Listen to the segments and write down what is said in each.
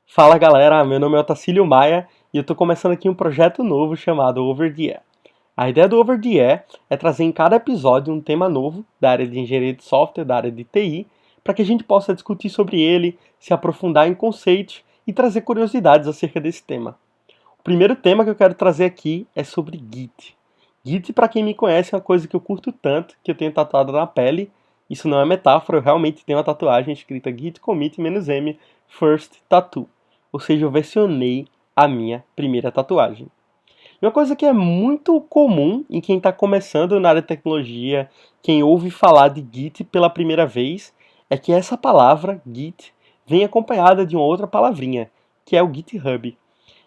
Fala galera, meu nome é Otacílio Maia e eu estou começando aqui um projeto novo chamado Over the Air. A ideia do Over the Air é trazer em cada episódio um tema novo da área de engenharia de software, da área de TI, para que a gente possa discutir sobre ele, se aprofundar em conceitos e trazer curiosidades acerca desse tema. O primeiro tema que eu quero trazer aqui é sobre Git. Git, para quem me conhece, é uma coisa que eu curto tanto que eu tenho tatuado na pele. Isso não é metáfora, eu realmente tenho uma tatuagem escrita Git commit "-m first tattoo. Ou seja, eu versionei a minha primeira tatuagem. E uma coisa que é muito comum em quem está começando na área de tecnologia, quem ouve falar de Git pela primeira vez, é que essa palavra, Git, vem acompanhada de uma outra palavrinha, que é o GitHub.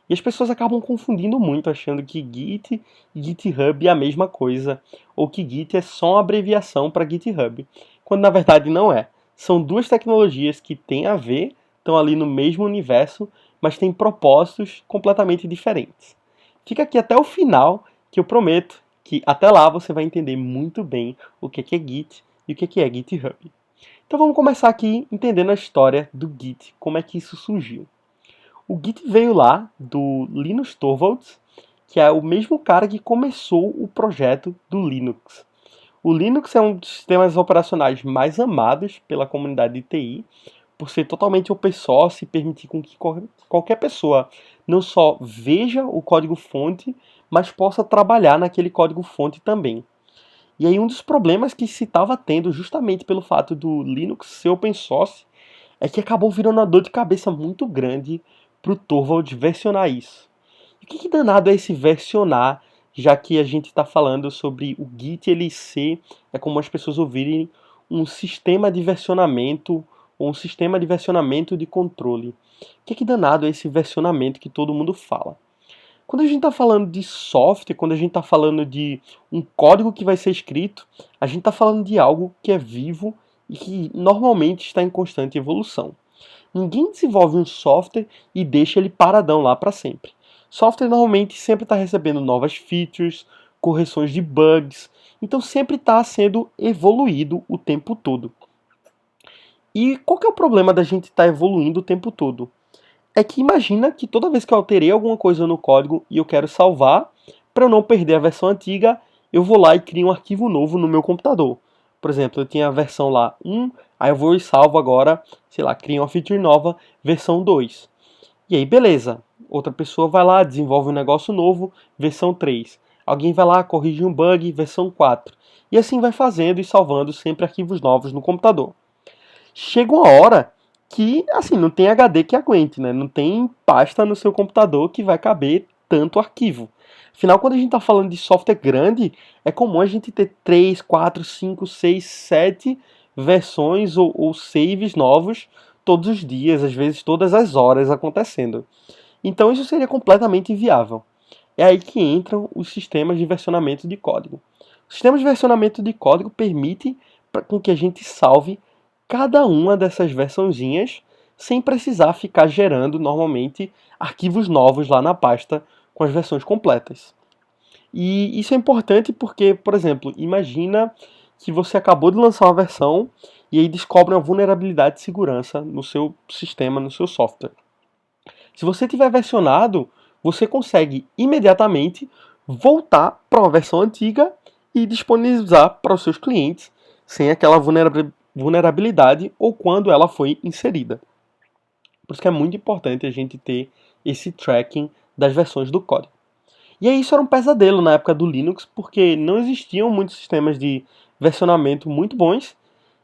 E as pessoas acabam confundindo muito, achando que Git e GitHub é a mesma coisa, ou que Git é só uma abreviação para GitHub, quando na verdade não é. São duas tecnologias que têm a ver, estão ali no mesmo universo, mas têm propósitos completamente diferentes. Fica aqui até o final, que eu prometo que até lá você vai entender muito bem o que é Git e o que é GitHub. Então vamos começar aqui entendendo a história do Git, como é que isso surgiu. O Git veio lá do Linus Torvalds, que é o mesmo cara que começou o projeto do Linux. O Linux é um dos sistemas operacionais mais amados pela comunidade de TI, por ser totalmente open source e permitir com que qualquer pessoa não só veja o código-fonte, mas possa trabalhar naquele código-fonte também. E aí um dos problemas que se estava tendo justamente pelo fato do Linux ser open source é que acabou virando uma dor de cabeça muito grande para o Torvalds versionar isso. E o que danado é esse versionar, já que a gente está falando sobre o Git ele ser, é como as pessoas ouvirem, um sistema de versionamento ou um sistema de versionamento de controle. O que danado é esse versionamento que todo mundo fala? Quando a gente está falando de software, quando a gente está falando de um código que vai ser escrito, a gente está falando de algo que é vivo e que normalmente está em constante evolução. Ninguém desenvolve um software e deixa ele paradão lá para sempre. Software normalmente sempre está recebendo novas features, correções de bugs, então sempre está sendo evoluído o tempo todo. E qual que é o problema da gente estar evoluindo o tempo todo? É que imagina que toda vez que eu alterei alguma coisa no código e eu quero salvar, para eu não perder a versão antiga, eu vou lá e crio um arquivo novo no meu computador. Por exemplo, eu tinha a versão lá 1, aí eu vou e salvo agora, sei lá, crio uma feature nova, versão 2. E aí, beleza. Outra pessoa vai lá, desenvolve um negócio novo, versão 3. Alguém vai lá, corrige um bug, versão 4. E assim vai fazendo e salvando sempre arquivos novos no computador. Chega uma hora que, assim, não tem HD que aguente, né? Não tem pasta no seu computador que vai caber tanto arquivo. Afinal, quando a gente está falando de software grande, é comum a gente ter 3, 4, 5, 6, 7 versões ou saves novos todos os dias, às vezes todas as horas acontecendo. Então isso seria completamente inviável. É aí que entram os sistemas de versionamento de código. O sistema de versionamento de código permite com que a gente salve cada uma dessas versãozinhas sem precisar ficar gerando normalmente arquivos novos lá na pasta com as versões completas. E isso é importante porque, por exemplo, imagina que você acabou de lançar uma versão e aí descobre uma vulnerabilidade de segurança no seu sistema, no seu software. Se você tiver versionado, você consegue imediatamente voltar para uma versão antiga e disponibilizar para os seus clientes sem aquela vulnerabilidade ou quando ela foi inserida. Por isso que é muito importante a gente ter esse tracking das versões do código. E aí isso era um pesadelo na época do Linux, porque não existiam muitos sistemas de versionamento muito bons,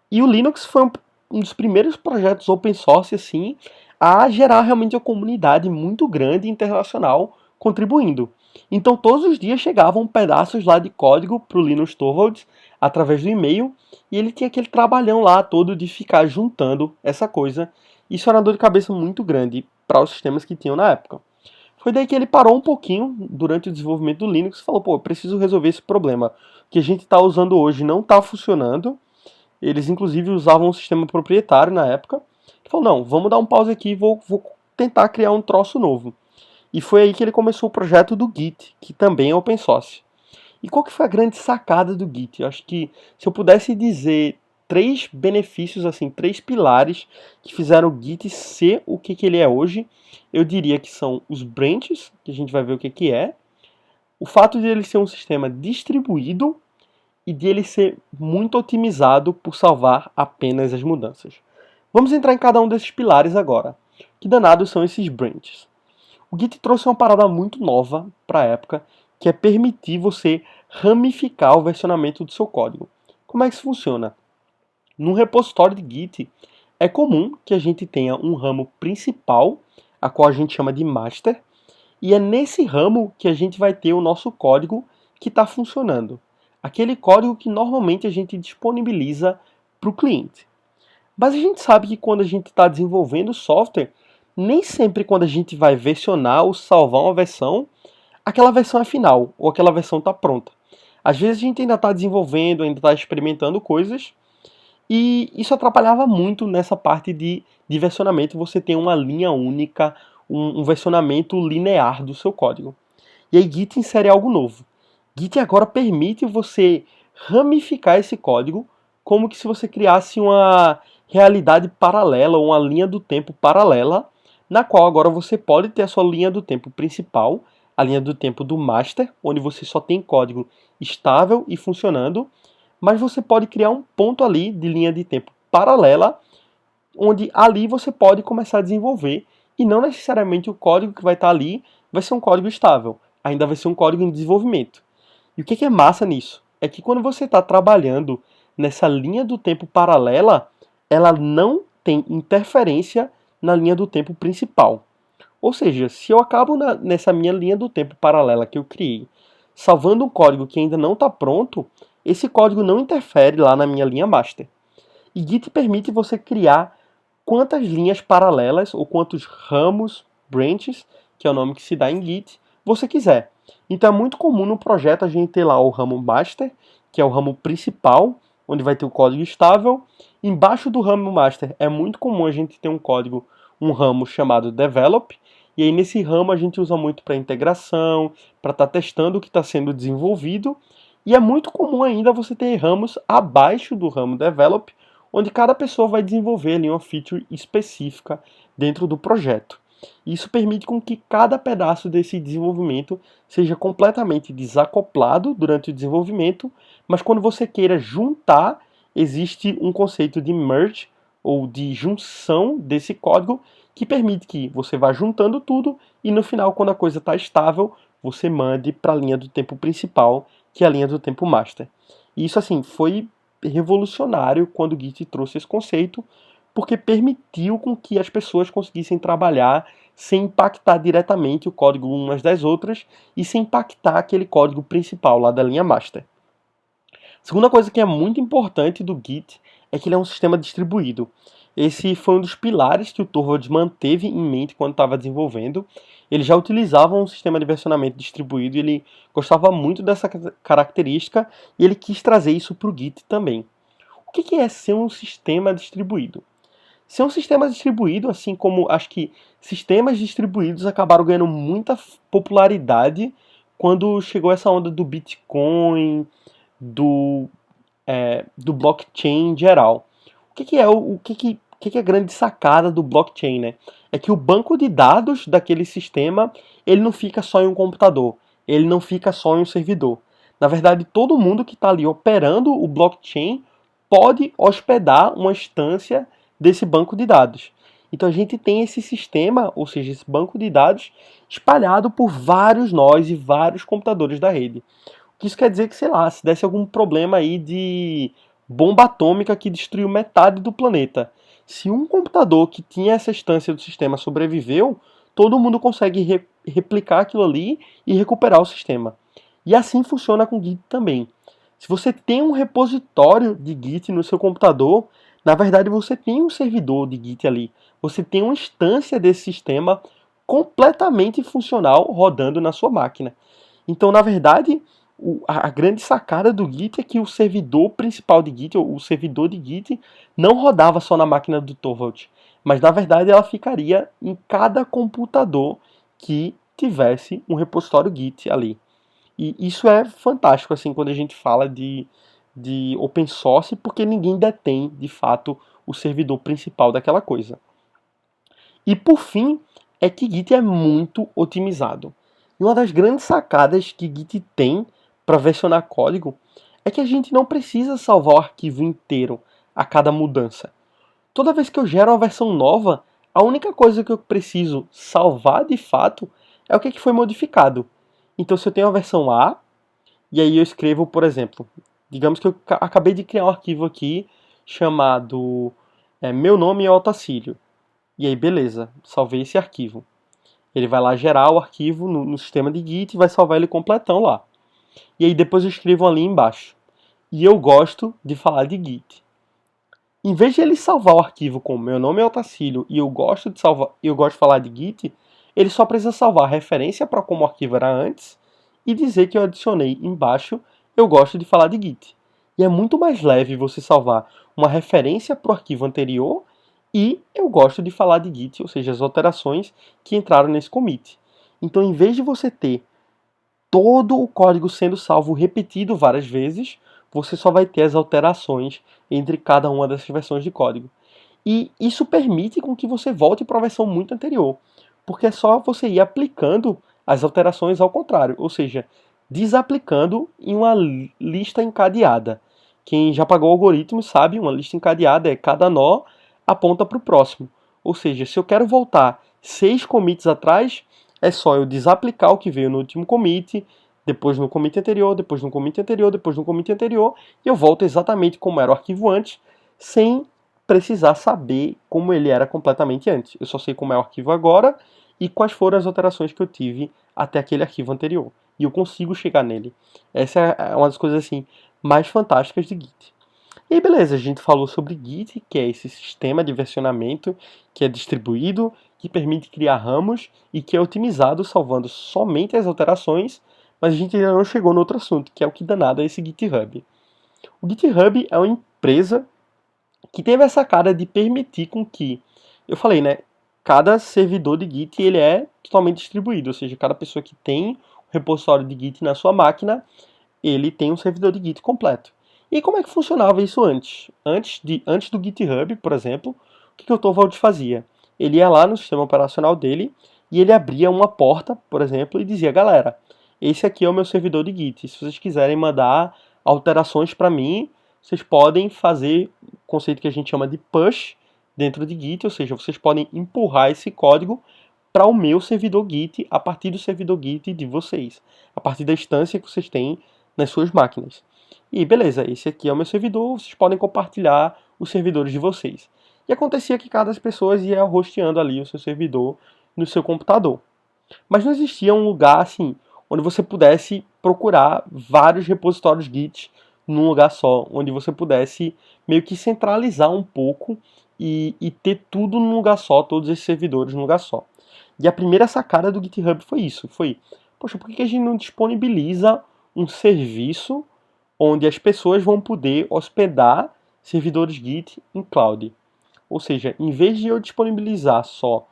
e o Linux foi um dos primeiros projetos open source assim a gerar realmente uma comunidade muito grande internacional contribuindo. Então todos os dias chegavam pedaços lá de código para o Linus Torvalds através do e-mail e ele tinha aquele trabalhão lá todo de ficar juntando essa coisa. Isso era uma dor de cabeça muito grande para os sistemas que tinham na época. Foi daí que ele parou um pouquinho durante o desenvolvimento do Linux e falou, pô, eu preciso resolver esse problema. O que a gente está usando hoje não está funcionando. Eles inclusive usavam um sistema proprietário na época. Ele falou, não, vamos dar um pause aqui e vou tentar criar um troço novo. E foi aí que ele começou o projeto do Git, que também é open source. E qual que foi a grande sacada do Git? Eu acho que se eu pudesse dizer três benefícios, assim, três pilares que fizeram o Git ser o que ele é hoje. Eu diria que são os branches, que a gente vai ver o que é, o fato de ele ser um sistema distribuído e de ele ser muito otimizado por salvar apenas as mudanças. Vamos entrar em cada um desses pilares agora. Que danados são esses branches? O Git trouxe uma parada muito nova para a época, que é permitir você ramificar o versionamento do seu código. Como é que isso funciona? Num repositório de Git, é comum que a gente tenha um ramo principal, a qual a gente chama de master, e é nesse ramo que a gente vai ter o nosso código que está funcionando. Aquele código que normalmente a gente disponibiliza para o cliente. Mas a gente sabe que quando a gente está desenvolvendo software, nem sempre quando a gente vai versionar ou salvar uma versão, aquela versão é final, ou aquela versão está pronta. Às vezes a gente ainda está desenvolvendo, ainda está experimentando coisas, e isso atrapalhava muito nessa parte de versionamento, você tem uma linha única, um versionamento linear do seu código. E aí Git insere algo novo. Git agora permite você ramificar esse código como que se você criasse uma realidade paralela, ou uma linha do tempo paralela, na qual agora você pode ter a sua linha do tempo principal, a linha do tempo do master, onde você só tem código estável e funcionando, mas você pode criar um ponto ali de linha de tempo paralela, onde ali você pode começar a desenvolver, e não necessariamente o código que vai estar ali vai ser um código estável, ainda vai ser um código em desenvolvimento. E o que é massa nisso? É que quando você está trabalhando nessa linha do tempo paralela, ela não tem interferência na linha do tempo principal. Ou seja, se eu acabo nessa minha linha do tempo paralela que eu criei, salvando um código que ainda não está pronto, esse código não interfere lá na minha linha master. E Git permite você criar quantas linhas paralelas ou quantos ramos, branches, que é o nome que se dá em Git, você quiser. Então é muito comum no projeto a gente ter lá o ramo master, que é o ramo principal, onde vai ter o código estável. Embaixo do ramo master é muito comum a gente ter um ramo chamado develop, e aí nesse ramo a gente usa muito para integração, para estar testando o que está sendo desenvolvido, e é muito comum ainda você ter ramos abaixo do ramo develop, onde cada pessoa vai desenvolver ali uma feature específica dentro do projeto. Isso permite com que cada pedaço desse desenvolvimento seja completamente desacoplado durante o desenvolvimento, mas quando você queira juntar, existe um conceito de merge, ou de junção desse código, que permite que você vá juntando tudo e no final, quando a coisa está estável, você mande para a linha do tempo principal, que é a linha do tempo master. E isso assim foi revolucionário quando o Git trouxe esse conceito, porque permitiu com que as pessoas conseguissem trabalhar sem impactar diretamente o código umas das outras e sem impactar aquele código principal lá da linha master. Segunda coisa que é muito importante do Git é que ele é um sistema distribuído. Esse foi um dos pilares que o Torvalds manteve em mente quando estava desenvolvendo. Ele já utilizava um sistema de versionamento distribuído e ele gostava muito dessa característica e ele quis trazer isso para o Git também. O que é ser um sistema distribuído? Ser um sistema distribuído, assim como acho que sistemas distribuídos acabaram ganhando muita popularidade quando chegou essa onda do Bitcoin, do blockchain em geral. O que é a grande sacada do blockchain, né? É que o banco de dados daquele sistema, ele não fica só em um computador, ele não fica só em um servidor. Na verdade, todo mundo que está ali operando o blockchain pode hospedar uma instância desse banco de dados. Então a gente tem esse sistema, ou seja, esse banco de dados espalhado por vários nós e vários computadores da rede. O que isso quer dizer que, sei lá, se desse algum problema aí de bomba atômica que destruiu metade do planeta, se um computador que tinha essa instância do sistema sobreviveu, todo mundo consegue replicar aquilo ali e recuperar o sistema. E assim funciona com o Git também. Se você tem um repositório de Git no seu computador, na verdade você tem um servidor de Git ali. Você tem uma instância desse sistema completamente funcional rodando na sua máquina. Então, na verdade, a grande sacada do Git é que o servidor principal de Git, ou o servidor de Git, não rodava só na máquina do Torvalds, mas na verdade ela ficaria em cada computador que tivesse um repositório Git ali. E isso é fantástico, assim, quando a gente fala de open source, porque ninguém detém, de fato, o servidor principal daquela coisa. E por fim, é que Git é muito otimizado. E uma das grandes sacadas que Git tem para versionar código é que a gente não precisa salvar o arquivo inteiro a cada mudança. Toda vez que eu gero uma versão nova, a única coisa que eu preciso salvar de fato é o que foi modificado. Então, se eu tenho a versão A, e aí eu escrevo, por exemplo, digamos que eu acabei de criar um arquivo aqui chamado meu nome é Otacílio. E aí, beleza, salvei esse arquivo. Ele vai lá gerar o arquivo no sistema de Git e vai salvar ele completão lá. E aí depois eu escrevo ali embaixo. E eu gosto de falar de Git. Em vez de ele salvar o arquivo com meu nome é Otacílio e eu gosto de falar de Git, ele só precisa salvar a referência para como o arquivo era antes e dizer que eu adicionei embaixo eu gosto de falar de Git. E é muito mais leve você salvar uma referência para o arquivo anterior e eu gosto de falar de Git, ou seja, as alterações que entraram nesse commit. Então, em vez de você ter todo o código sendo salvo repetido várias vezes, você só vai ter as alterações entre cada uma dessas versões de código. E isso permite com que você volte para a versão muito anterior, porque é só você ir aplicando as alterações ao contrário, ou seja, desaplicando em uma lista encadeada. Quem já pagou algoritmos sabe, uma lista encadeada é cada nó aponta para o próximo. Ou seja, se eu quero voltar 6 commits atrás, é só eu desaplicar o que veio no último commit, depois no commit anterior, depois no commit anterior, depois no commit anterior, e eu volto exatamente como era o arquivo antes, sem precisar saber como ele era completamente antes. Eu só sei como é o arquivo agora e quais foram as alterações que eu tive até aquele arquivo anterior. E eu consigo chegar nele. Essa é uma das coisas assim mais fantásticas de Git. E aí, beleza, a gente falou sobre Git, que é esse sistema de versionamento que é distribuído, que permite criar ramos e que é otimizado salvando somente as alterações, mas a gente ainda não chegou no outro assunto, que é o que danado é esse GitHub. O GitHub é uma empresa que teve essa cara de permitir com que, eu falei, né, cada servidor de Git ele é totalmente distribuído, ou seja, cada pessoa que tem um repositório de Git na sua máquina, ele tem um servidor de Git completo. E como é que funcionava isso antes? Antes do GitHub, por exemplo, o que o Torvalds fazia? Ele ia lá no sistema operacional dele e ele abria uma porta, por exemplo, e dizia, galera, esse aqui é o meu servidor de Git. Se vocês quiserem mandar alterações para mim, vocês podem fazer o conceito que a gente chama de push dentro de Git, ou seja, vocês podem empurrar esse código para o meu servidor Git a partir do servidor Git de vocês, a partir da instância que vocês têm nas suas máquinas. E beleza, esse aqui é o meu servidor, vocês podem compartilhar os servidores de vocês. E acontecia que cada pessoa ia hosteando ali o seu servidor no seu computador. Mas não existia um lugar assim, onde você pudesse procurar vários repositórios Git num lugar só, onde você pudesse meio que centralizar um pouco e ter tudo num lugar só, todos esses servidores num lugar só. E a primeira sacada do GitHub foi isso, foi, poxa, por que a gente não disponibiliza um serviço onde as pessoas vão poder hospedar servidores Git em cloud? Ou seja, em vez de eu disponibilizar só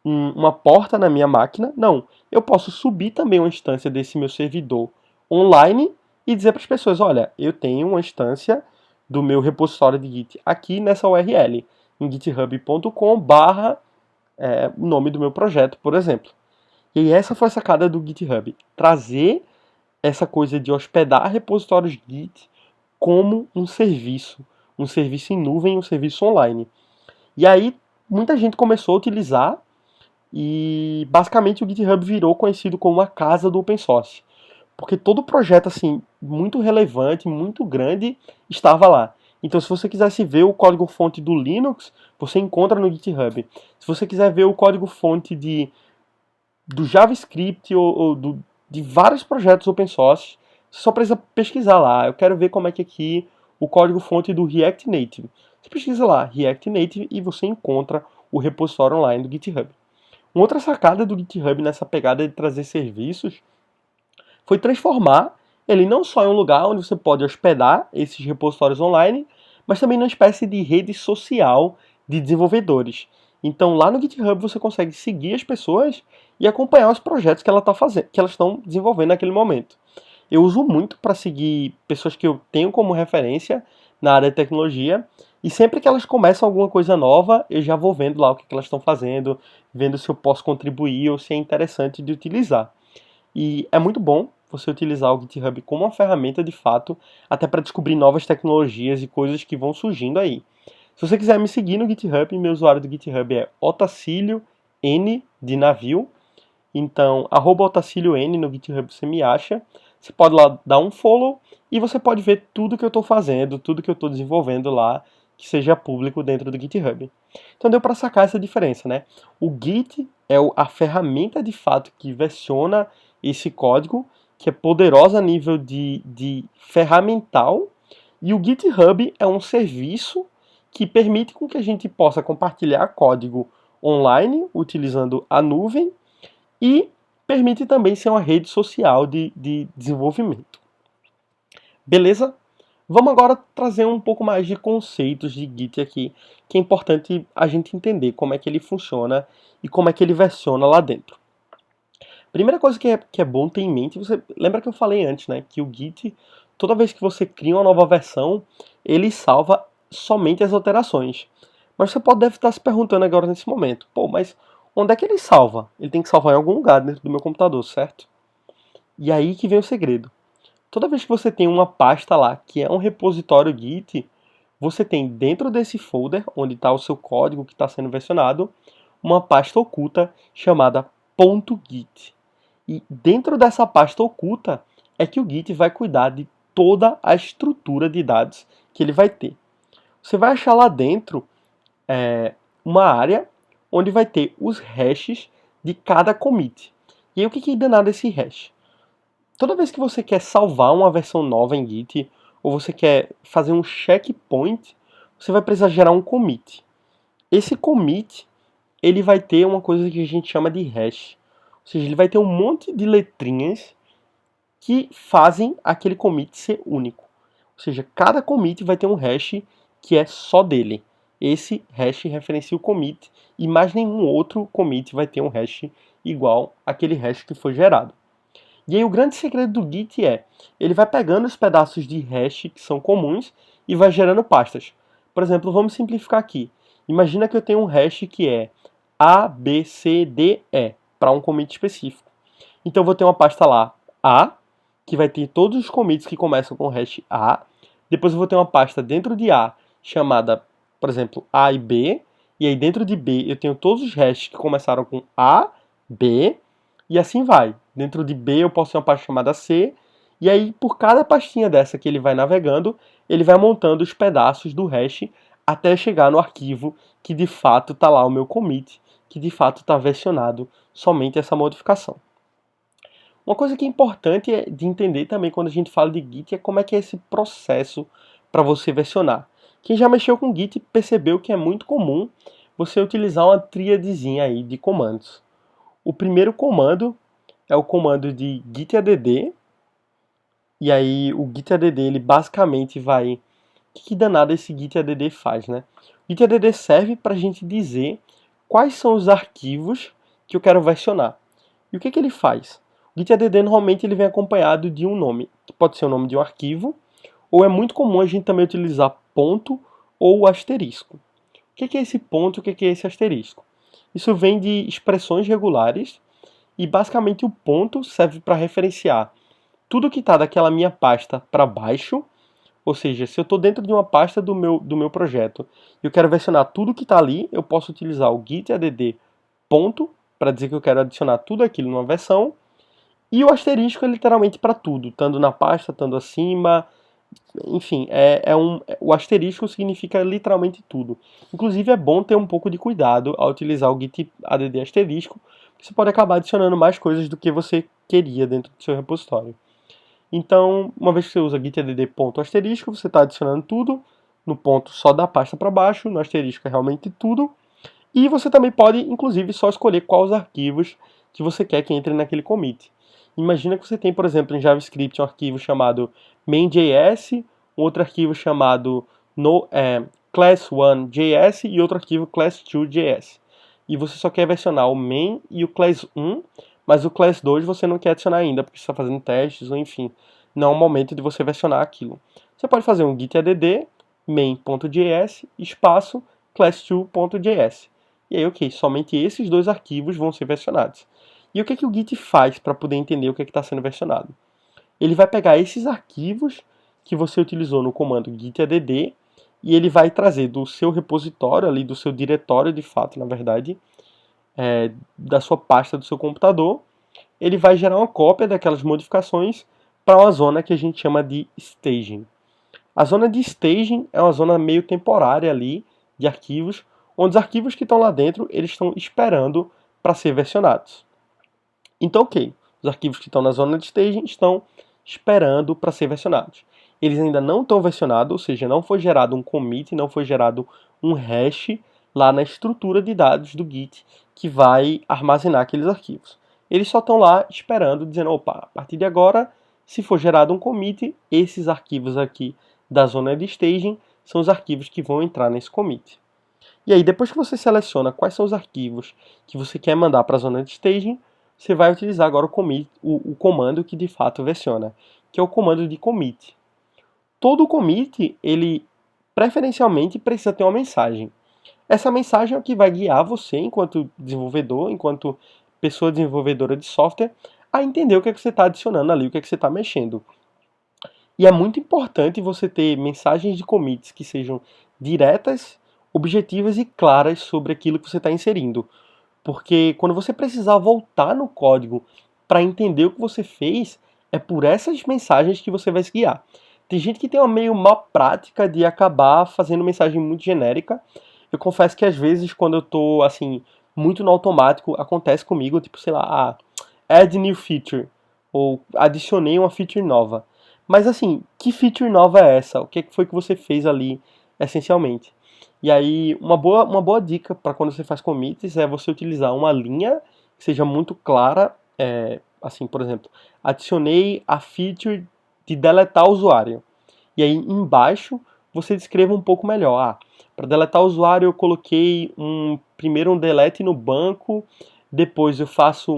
uma porta na minha máquina, não, eu posso subir também uma instância desse meu servidor online e dizer para as pessoas, olha, eu tenho uma instância do meu repositório de Git aqui nessa URL, em github.com barra o nome do meu projeto, por exemplo. E aí essa foi a sacada do GitHub, trazer essa coisa de hospedar repositórios Git como um serviço em nuvem, um serviço online. E aí muita gente começou a utilizar e basicamente o GitHub virou conhecido como a casa do open source, porque todo projeto assim muito relevante, muito grande estava lá. Então, se você quisesse ver o código-fonte do Linux, você encontra no GitHub. Se você quiser ver o código-fonte do JavaScript de vários projetos open source, você só precisa pesquisar lá. Eu quero ver como é que aqui o código-fonte do React Native. Você pesquisa lá, React Native, e você encontra o repositório online do GitHub. Uma outra sacada do GitHub nessa pegada de trazer serviços foi transformar ele não só em um lugar onde você pode hospedar esses repositórios online, mas também numa espécie de rede social de desenvolvedores. Então lá no GitHub você consegue seguir as pessoas e acompanhar os projetos que elas estão desenvolvendo naquele momento. eu uso muito para seguir pessoas que eu tenho como referência na área de tecnologia, e sempre que elas começam alguma coisa nova, eu já vou vendo lá o que elas estão fazendo, vendo se eu posso contribuir ou se é interessante de utilizar. E é muito bom você utilizar o GitHub como uma ferramenta de fato, até para descobrir novas tecnologias e coisas que vão surgindo aí. Se você quiser me seguir no GitHub, meu usuário do GitHub é Otacílio N de navio. Então, @OtacílioN no GitHub você me acha. Você pode lá dar um follow e você pode ver tudo que eu estou fazendo, tudo que eu estou desenvolvendo lá, que seja público dentro do GitHub. Então deu para sacar essa diferença, né? O Git é a ferramenta de fato que versiona esse código, que é poderosa a nível de ferramental, e o GitHub é um serviço que permite com que a gente possa compartilhar código online, utilizando a nuvem, e permite também ser uma rede social de desenvolvimento. Beleza? Vamos agora trazer um pouco mais de conceitos de Git aqui, que é importante a gente entender como é que ele funciona e como é que ele versiona lá dentro. Primeira coisa que é bom ter em mente, você lembra que eu falei antes, né, que o Git, toda vez que você cria uma nova versão, ele salva somente as alterações. Mas você deve estar se perguntando agora nesse momento, pô, mas onde é que ele salva? Ele tem que salvar em algum lugar dentro do meu computador, certo? E aí que vem o segredo. Toda vez que você tem uma pasta lá, que é um repositório Git, você tem dentro desse folder, onde está o seu código que está sendo versionado, uma pasta oculta chamada .git. E dentro dessa pasta oculta é que o Git vai cuidar de toda a estrutura de dados que ele vai ter. Você vai achar lá dentro uma área onde vai ter os hashes de cada commit. E aí o que é danado esse hash? Toda vez que você quer salvar uma versão nova em Git, ou você quer fazer um checkpoint, você vai precisar gerar um commit. Esse commit, ele vai ter uma coisa que a gente chama de hash. Ou seja, ele vai ter um monte de letrinhas que fazem aquele commit ser único. Ou seja, cada commit vai ter um hash que é só dele. Esse hash referencia o commit e mais nenhum outro commit vai ter um hash igual àquele hash que foi gerado. E aí o grande segredo do Git é, ele vai pegando os pedaços de hash que são comuns e vai gerando pastas. Por exemplo, vamos simplificar aqui. Imagina que eu tenho um hash que é A, B, C, D, E, para um commit específico. Então eu vou ter uma pasta lá, A, que vai ter todos os commits que começam com o hash A. Depois eu vou ter uma pasta dentro de A, chamada, por exemplo, A e B. E aí dentro de B eu tenho todos os hashes que começaram com A, B, e assim vai. Dentro de B eu posso ter uma pasta chamada C, e aí por cada pastinha dessa que ele vai navegando, ele vai montando os pedaços do hash até chegar no arquivo que de fato está lá o meu commit, que de fato está versionado somente essa modificação. Uma coisa que é importante de entender também quando a gente fala de Git é como é que é esse processo para você versionar. Quem já mexeu com Git percebeu que é muito comum você utilizar uma tríadezinha aí de comandos. O primeiro comando é o comando de gitadd, e aí o gitadd ele basicamente vai... O que danado esse gitadd faz, né? O gitadd serve para a gente dizer quais são os arquivos que eu quero versionar. E o que ele faz? O gitadd normalmente ele vem acompanhado de um nome, que pode ser o nome de um arquivo, ou é muito comum a gente também utilizar ponto ou asterisco. O que é esse ponto, o que é esse asterisco? Isso vem de expressões regulares e basicamente o ponto serve para referenciar tudo que está daquela minha pasta para baixo, ou seja, se eu estou dentro de uma pasta do meu projeto e eu quero versionar tudo que está ali, eu posso utilizar o gitadd ponto para dizer que eu quero adicionar tudo aquilo numa versão, e o asterisco é literalmente para tudo, estando na pasta, estando acima, enfim, o asterisco significa literalmente tudo. Inclusive é bom ter um pouco de cuidado ao utilizar o gitadd asterisco, porque você pode acabar adicionando mais coisas do que você queria dentro do seu repositório. Então, uma vez que você usa gitadd ponto asterisco, você está adicionando tudo, no ponto só da pasta para baixo, no asterisco é realmente tudo, e você também pode, inclusive, só escolher quais arquivos que você quer que entre naquele commit. Imagina que você tem, por exemplo, em JavaScript um arquivo chamado main.js, um outro arquivo chamado class1.js e outro arquivo class2.js. E você só quer versionar o main e o class1, mas o class2 você não quer adicionar ainda, porque você está fazendo testes, ou enfim, não é o momento de você versionar aquilo. Você pode fazer um git add main.js espaço class2.js. E aí, ok, somente esses dois arquivos vão ser versionados. E o que o Git faz para poder entender o que está sendo versionado? Ele vai pegar esses arquivos que você utilizou no comando git add e ele vai trazer do seu repositório, ali do seu diretório de fato, na verdade, da sua pasta do seu computador, ele vai gerar uma cópia daquelas modificações para uma zona que a gente chama de staging. A zona de staging é uma zona meio temporária ali de arquivos, onde os arquivos que estão lá dentro eles estão esperando para ser versionados. Então, ok, os arquivos que estão na zona de staging estão esperando para ser versionados. Eles ainda não estão versionados, ou seja, não foi gerado um commit, não foi gerado um hash lá na estrutura de dados do Git que vai armazenar aqueles arquivos. Eles só estão lá esperando, dizendo, opa, a partir de agora, se for gerado um commit, esses arquivos aqui da zona de staging são os arquivos que vão entrar nesse commit. E aí, depois que você seleciona quais são os arquivos que você quer mandar para a zona de staging, você vai utilizar agora o comando que de fato versiona, que é o comando de commit. Todo commit, ele preferencialmente precisa ter uma mensagem. Essa mensagem é o que vai guiar você, enquanto desenvolvedor, enquanto pessoa desenvolvedora de software, a entender o que é que você está adicionando ali, o que é que você está mexendo. E é muito importante você ter mensagens de commits que sejam diretas, objetivas e claras sobre aquilo que você está inserindo. Porque quando você precisar voltar no código para entender o que você fez, é por essas mensagens que você vai se guiar. Tem gente que tem uma meio má prática de acabar fazendo mensagem muito genérica. Eu confesso que às vezes quando eu estou assim, muito no automático, acontece comigo, tipo, sei lá, add new feature, ou adicionei uma feature nova. Mas assim, que feature nova é essa? O que foi que você fez ali, essencialmente? E aí, uma boa dica para quando você faz commits é você utilizar uma linha que seja muito clara. Assim, por exemplo, adicionei a feature de deletar o usuário. E aí, embaixo, você descreva um pouco melhor. Para deletar o usuário, eu coloquei primeiro um delete no banco, depois eu faço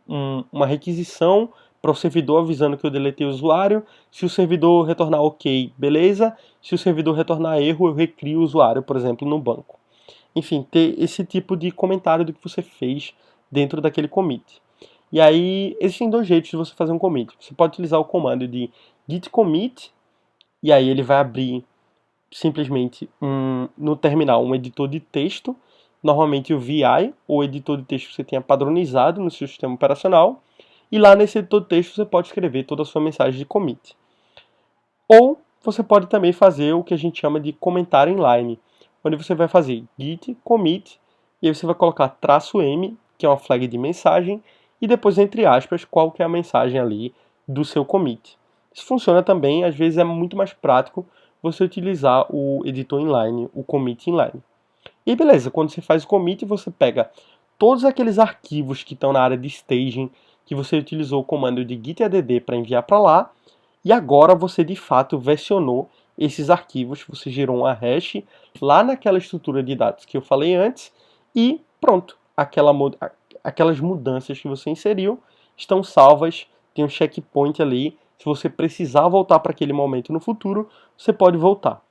uma requisição para o servidor avisando que eu deletei o usuário. Se o servidor retornar ok, beleza. Se o servidor retornar erro, eu recrio o usuário, por exemplo, no banco. Enfim, ter esse tipo de comentário do que você fez dentro daquele commit. E aí, existem dois jeitos de você fazer um commit. Você pode utilizar o comando de git commit, e aí ele vai abrir simplesmente no terminal um editor de texto, normalmente o VI, ou editor de texto que você tenha padronizado no seu sistema operacional. E lá nesse editor de texto você pode escrever toda a sua mensagem de commit. Ou você pode também fazer o que a gente chama de comentário inline, onde você vai fazer git commit, e aí você vai colocar "-m", que é uma flag de mensagem, e depois, entre aspas, qual que é a mensagem ali do seu commit. Isso funciona também, às vezes é muito mais prático você utilizar o editor inline, o commit inline. E beleza, quando você faz o commit, você pega todos aqueles arquivos que estão na área de staging, que você utilizou o comando de git add para enviar para lá, e agora você de fato versionou esses arquivos, você gerou uma hash lá naquela estrutura de dados que eu falei antes, e pronto, aquelas mudanças que você inseriu estão salvas, tem um checkpoint ali, se você precisar voltar para aquele momento no futuro, você pode voltar.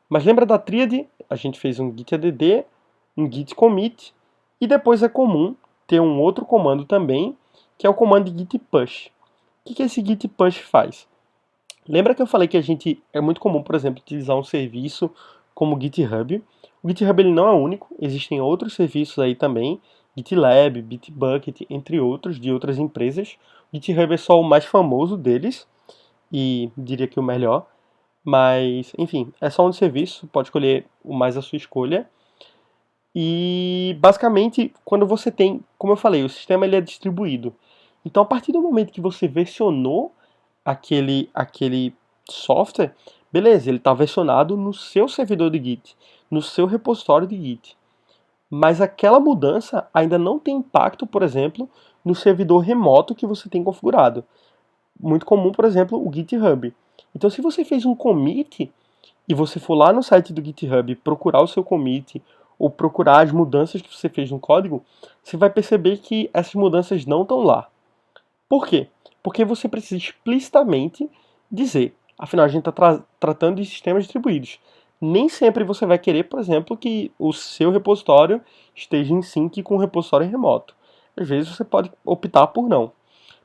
Mas lembra da tríade? A gente fez um git add, um git commit, e depois é comum ter um outro comando também, que é o comando de git push. O que esse git push faz? Lembra que eu falei que é muito comum, por exemplo, utilizar um serviço como o GitHub. O GitHub ele não é único, existem outros serviços aí também, GitLab, Bitbucket, entre outros, de outras empresas. O GitHub é só o mais famoso deles, e diria que o melhor. Mas, enfim, é só um serviço, pode escolher o mais a sua escolha. E, basicamente, quando você tem, como eu falei, o sistema ele é distribuído. Então, a partir do momento que você versionou aquele software, beleza, ele está versionado no seu servidor de Git, no seu repositório de Git. Mas aquela mudança ainda não tem impacto, por exemplo, no servidor remoto que você tem configurado. Muito comum, por exemplo, o GitHub. Então, se você fez um commit e você for lá no site do GitHub procurar o seu commit ou procurar as mudanças que você fez no código, você vai perceber que essas mudanças não estão lá. Por quê? Porque você precisa explicitamente dizer. Afinal, a gente está tratando de sistemas distribuídos. Nem sempre você vai querer, por exemplo, que o seu repositório esteja em sync com o repositório remoto. Às vezes você pode optar por não.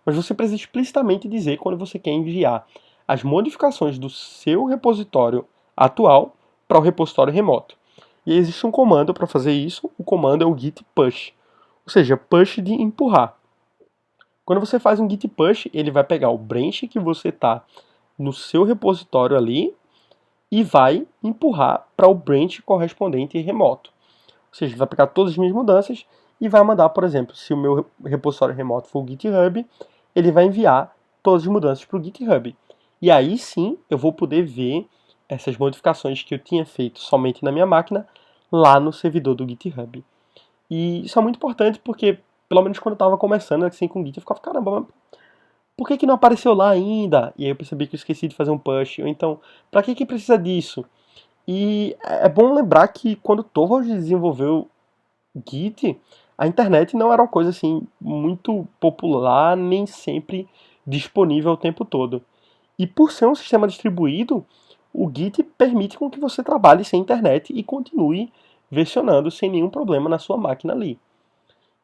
Mas você precisa explicitamente dizer quando você quer enviar as modificações do seu repositório atual para o repositório remoto. E existe um comando para fazer isso, o comando é o git push, ou seja, push de empurrar. Quando você faz um git push, ele vai pegar o branch que você está no seu repositório ali e vai empurrar para o branch correspondente remoto. Ou seja, vai pegar todas as minhas mudanças e vai mandar, por exemplo, se o meu repositório remoto for o GitHub, ele vai enviar todas as mudanças para o GitHub. E aí sim eu vou poder ver essas modificações que eu tinha feito somente na minha máquina lá no servidor do GitHub. E isso é muito importante porque, pelo menos quando eu estava começando assim com o Git, eu ficava, caramba, mas por que não apareceu lá ainda? E aí eu percebi que eu esqueci de fazer um push. Ou então, para que precisa disso? E é bom lembrar que quando o Torvalds desenvolveu Git, a internet não era uma coisa assim muito popular, nem sempre disponível o tempo todo. E por ser um sistema distribuído, o Git permite com que você trabalhe sem internet e continue versionando sem nenhum problema na sua máquina ali.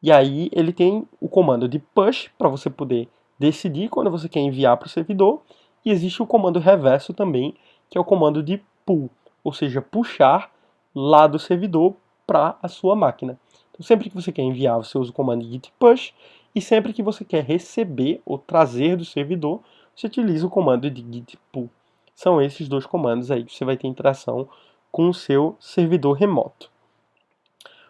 E aí ele tem o comando de push para você poder decidir quando você quer enviar para o servidor, e existe o comando reverso também, que é o comando de pull, ou seja, puxar lá do servidor para a sua máquina. Então, sempre que você quer enviar, você usa o comando git push, e sempre que você quer receber ou trazer do servidor, você utiliza o comando de git pull. São esses dois comandos aí que você vai ter interação com o seu servidor remoto.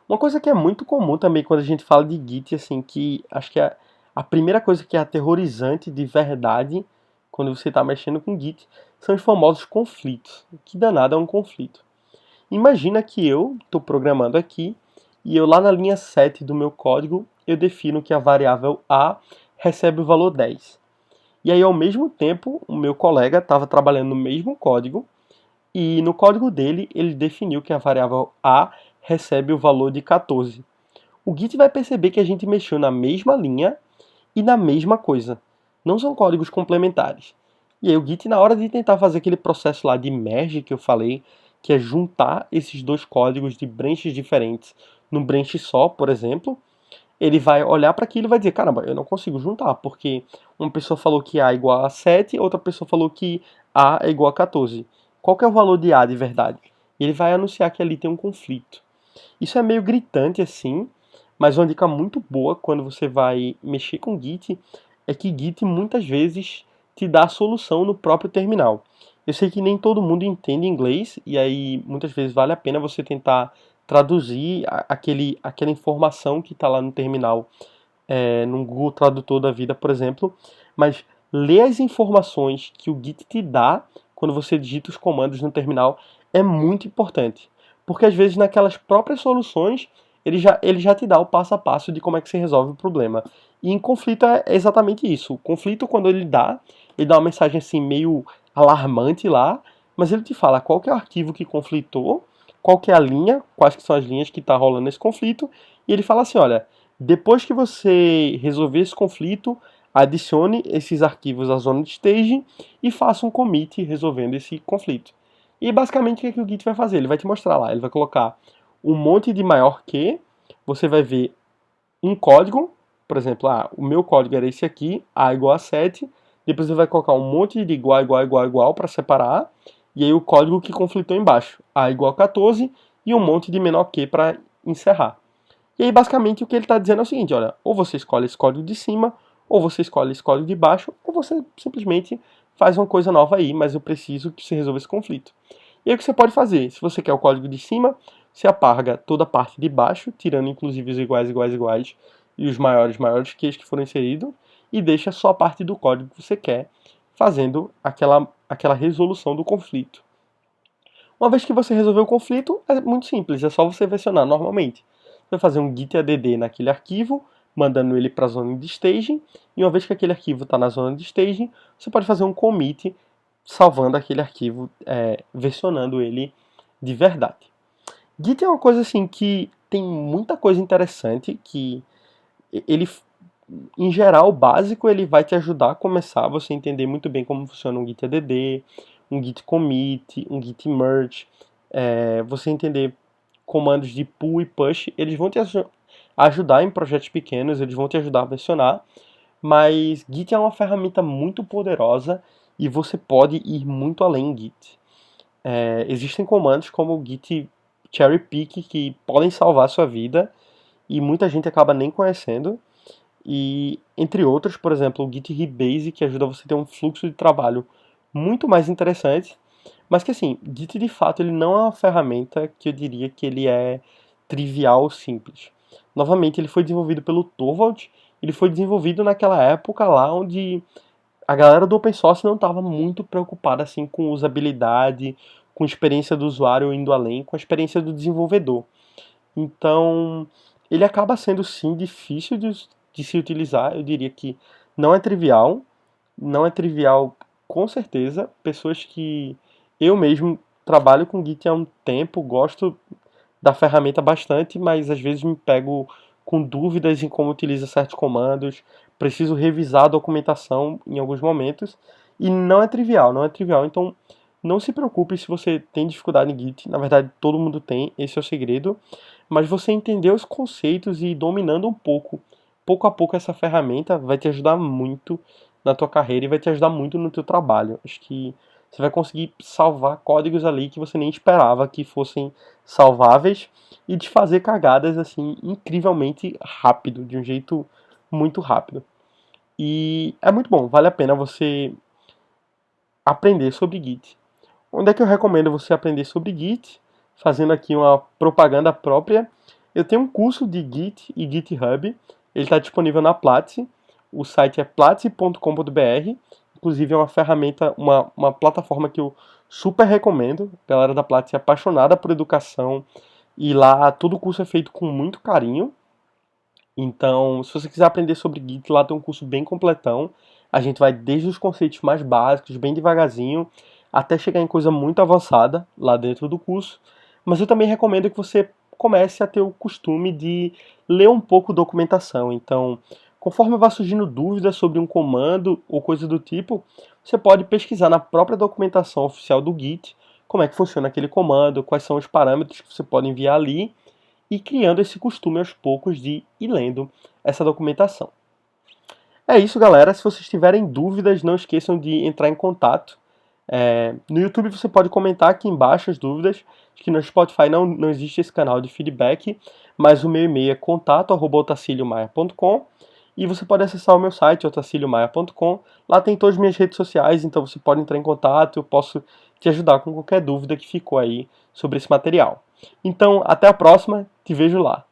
Uma coisa que é muito comum também quando a gente fala de Git, assim, que acho que é a primeira coisa que é aterrorizante de verdade quando você está mexendo com Git são os famosos conflitos. Que danado é um conflito? Imagina que eu estou programando aqui e eu lá na linha 7 do meu código eu defino que a variável A recebe o valor 10. E aí ao mesmo tempo o meu colega estava trabalhando no mesmo código e no código dele ele definiu que a variável A recebe o valor de 14. O Git vai perceber que a gente mexeu na mesma linha e na mesma coisa. Não são códigos complementares. E aí o Git, na hora de tentar fazer aquele processo lá de merge que eu falei, que é juntar esses dois códigos de branches diferentes num branch só, por exemplo, ele vai olhar para aquilo e vai dizer, caramba, eu não consigo juntar, porque uma pessoa falou que A é igual a 7, outra pessoa falou que A é igual a 14. Qual que é o valor de A de verdade? Ele vai anunciar que ali tem um conflito. Isso é meio gritante assim, mas uma dica muito boa quando você vai mexer com Git é que Git muitas vezes te dá a solução no próprio terminal. Eu sei que nem todo mundo entende inglês e aí muitas vezes vale a pena você tentar traduzir aquela informação que está lá no terminal, no Google Tradutor da vida, por exemplo, mas ler as informações que o Git te dá quando você digita os comandos no terminal é muito importante. Porque às vezes naquelas próprias soluções ele já te dá o passo a passo de como é que se resolve o problema. E em conflito é exatamente isso. O conflito, quando ele dá uma mensagem assim meio alarmante lá, mas ele te fala qual que é o arquivo que conflitou, qual que é a linha, quais que são as linhas que está rolando nesse conflito, e ele fala assim, olha, depois que você resolver esse conflito, adicione esses arquivos à zona de staging e faça um commit resolvendo esse conflito. E basicamente o que, é que o Git vai fazer? Ele vai te mostrar lá, ele vai colocar um monte de maior que, você vai ver um código, por exemplo, o meu código era esse aqui, A igual a 7, depois ele vai colocar um monte de igual, igual, igual, igual para separar, e aí o código que conflitou embaixo, A igual a 14, e um monte de menor que para encerrar. E aí basicamente o que ele está dizendo é o seguinte, olha, ou você escolhe esse código de cima, ou você escolhe esse código de baixo, ou você simplesmente faz uma coisa nova aí, mas eu preciso que você resolva esse conflito. E aí o que você pode fazer? Se você quer o código de cima, você apaga toda a parte de baixo, tirando inclusive os iguais, iguais, iguais e os maiores, maiores que foram inseridos, e deixa só a parte do código que você quer, fazendo aquela resolução do conflito. Uma vez que você resolveu o conflito, é muito simples, é só você versionar normalmente. Você vai fazer um git add naquele arquivo, mandando ele para a zona de staging, e uma vez que aquele arquivo está na zona de staging, você pode fazer um commit salvando aquele arquivo, versionando ele de verdade. Git é uma coisa assim que tem muita coisa interessante, que ele em geral, o básico ele vai te ajudar a começar, você entender muito bem como funciona um Git add, um Git commit, um Git merge, você entender comandos de pull e push, eles vão te ajudar em projetos pequenos, eles vão te ajudar a versionar, mas Git é uma ferramenta muito poderosa e você pode ir muito além em Git. Existem comandos como o Git cherry pick que podem salvar a sua vida e muita gente acaba nem conhecendo. E entre outros, por exemplo, o Git Rebase, que ajuda você a ter um fluxo de trabalho muito mais interessante. Mas que assim, Git de fato ele não é uma ferramenta que eu diria que ele é trivial ou simples. Novamente, ele foi desenvolvido pelo Torvald, ele foi desenvolvido naquela época lá onde a galera do open source não estava muito preocupada assim com usabilidade, com experiência do usuário indo além, com a experiência do desenvolvedor. Então, ele acaba sendo sim difícil de se utilizar. Eu diria que não é trivial, não é trivial com certeza. Pessoas que eu mesmo trabalho com Git há um tempo, gosto da ferramenta bastante, mas às vezes me pego com dúvidas em como utiliza certos comandos, preciso revisar a documentação em alguns momentos, e não é trivial, não é trivial. Então, não se preocupe se você tem dificuldade em Git, na verdade todo mundo tem, esse é o segredo, mas você entender os conceitos e ir dominando um pouco a pouco essa ferramenta vai te ajudar muito na tua carreira e vai te ajudar muito no teu trabalho. Acho que você vai conseguir salvar códigos ali que você nem esperava que fossem salváveis e de fazer cagadas assim incrivelmente rápido, de um jeito muito rápido. E é muito bom, vale a pena você aprender sobre Git. Onde é que eu recomendo você aprender sobre Git? Fazendo aqui uma propaganda própria. Eu tenho um curso de Git e GitHub. Ele está disponível na Platzi. O site é platzi.com.br. Inclusive é uma ferramenta, uma plataforma que eu super recomendo. A galera da Platzi é apaixonada por educação. E lá todo o curso é feito com muito carinho. Então, se você quiser aprender sobre Git, lá tem um curso bem completão. A gente vai desde os conceitos mais básicos, bem devagarzinho, até chegar em coisa muito avançada lá dentro do curso. Mas eu também recomendo que você comece a ter o costume de ler um pouco documentação. Então, conforme vai surgindo dúvidas sobre um comando ou coisa do tipo, você pode pesquisar na própria documentação oficial do Git como é que funciona aquele comando, quais são os parâmetros que você pode enviar ali e criando esse costume aos poucos de ir lendo essa documentação. É isso, galera. Se vocês tiverem dúvidas, não esqueçam de entrar em contato. No YouTube você pode comentar aqui embaixo as dúvidas. Acho que no Spotify não existe esse canal de feedback, mas o meu e-mail é contato@otaciliomaia.com e você pode acessar o meu site, otaciliomaia.com. Lá tem todas as minhas redes sociais, então você pode entrar em contato, eu posso te ajudar com qualquer dúvida que ficou aí sobre esse material. Então, até a próxima, te vejo lá.